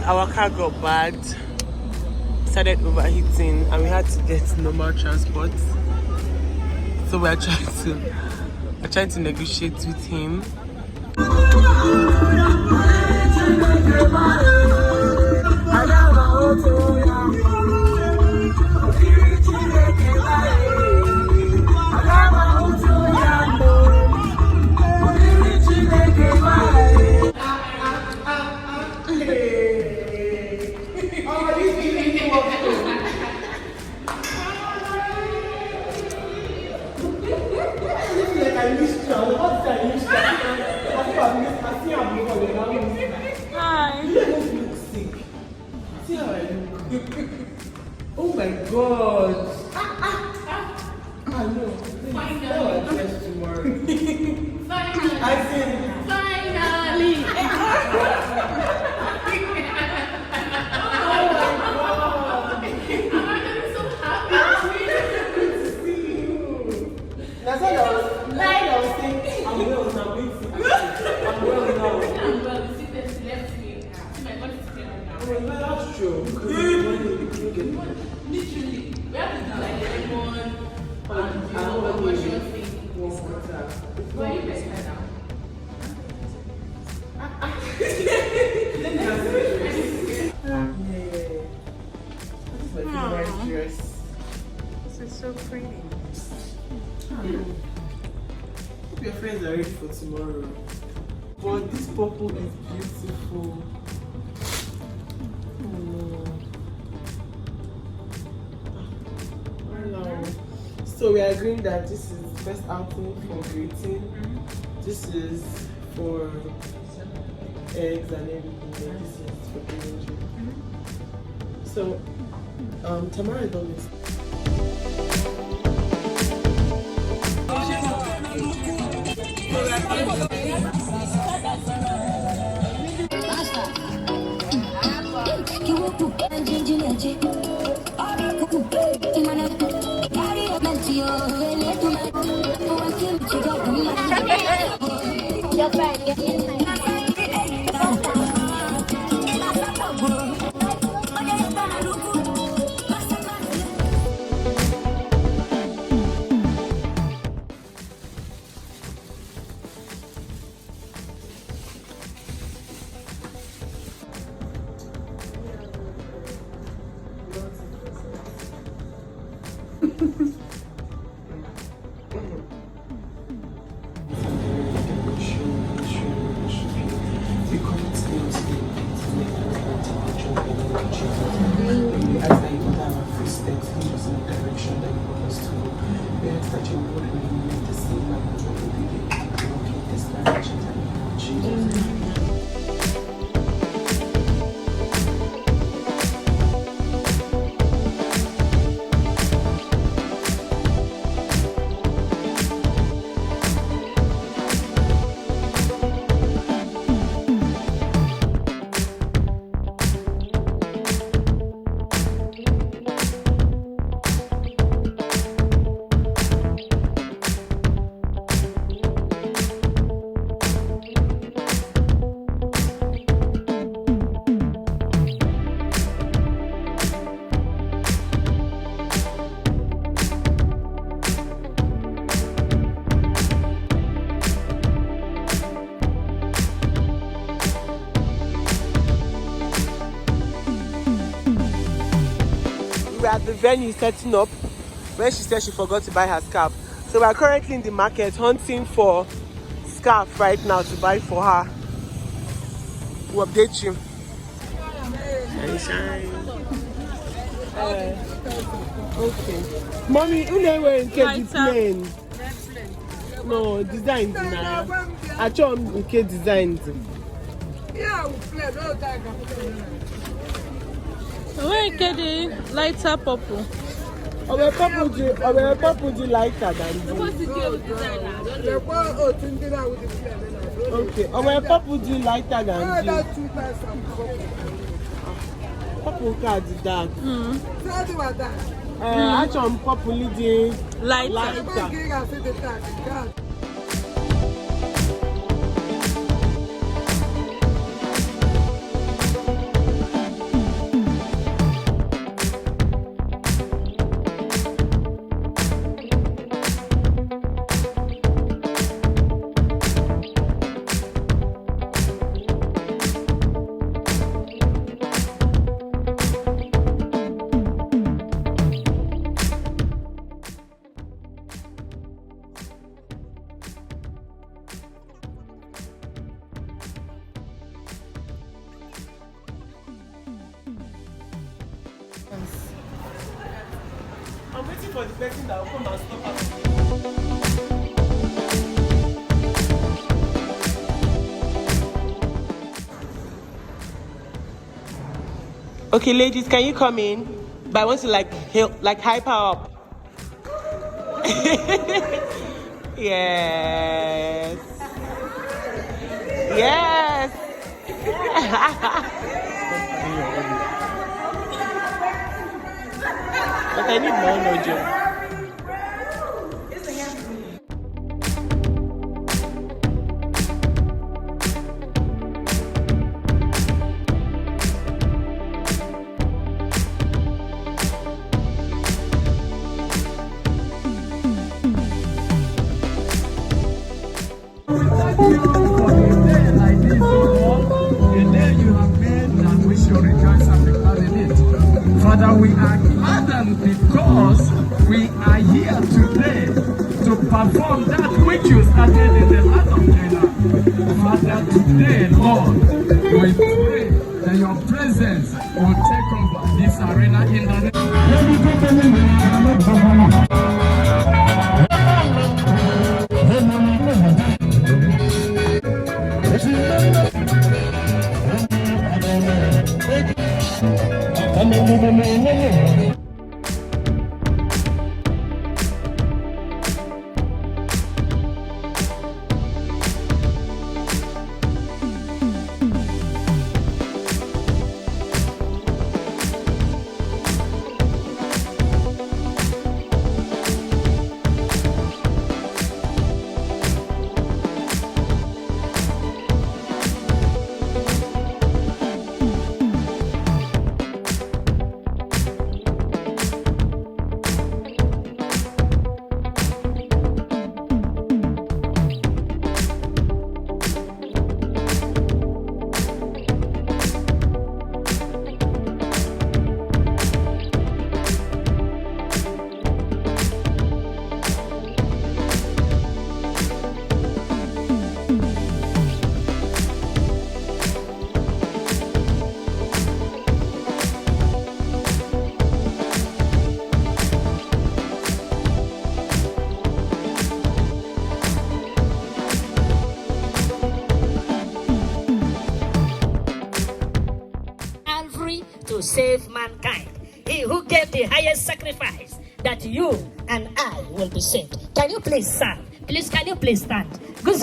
Our car got bad, started overheating, and we had to get normal transport. So we're trying to negotiate with him. Hi. Oh my god. I know. Finally. Tomorrow. Finally. Finally. That's what I was thinking. I'm well now. I'm well now. I'm well. You see this left me. See my body is there now. Well, that's true. Literally. We have to do like lemon and motion thing. Why are you pressing her down? This is my favorite dress. This is so pretty. Hope your friends are ready for tomorrow. But this purple is beautiful. So we are agreeing that this is the first outing for greeting. This is for eggs and everything. This is for the So Tamara is always. We're at the venue setting up when she said she forgot to buy her scarf. So we're currently in the market hunting for scarf right now to buy for her. We'll update you. Shine. Okay. Mommy, who never wearing plain? No, designed now. I chose okay designed. Yeah, we play. Where get the lighter purple? Our purple do lighter than this. What's the deal with designer? Okay, our purple do lighter than this. Purple card is dark. Actually, purple is lighter. I'm waiting for the person that will come and stop us. Okay, ladies, can you come in? But I want to hyper up. Yes. Yes. But I need more nojo. Father, we are gladdened because we are here today to perform that which you started in the land of Canaan. Father, today, Lord, we pray that your presence will take over this arena in the name. To save mankind, he who gave the highest sacrifice, that you and I will be saved. Can you please stand? Please, can you please stand? Good.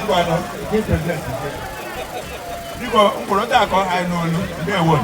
Ngwano, give present. Biko, mkpụrụ taa ka ọ ha n'olu, ndewo.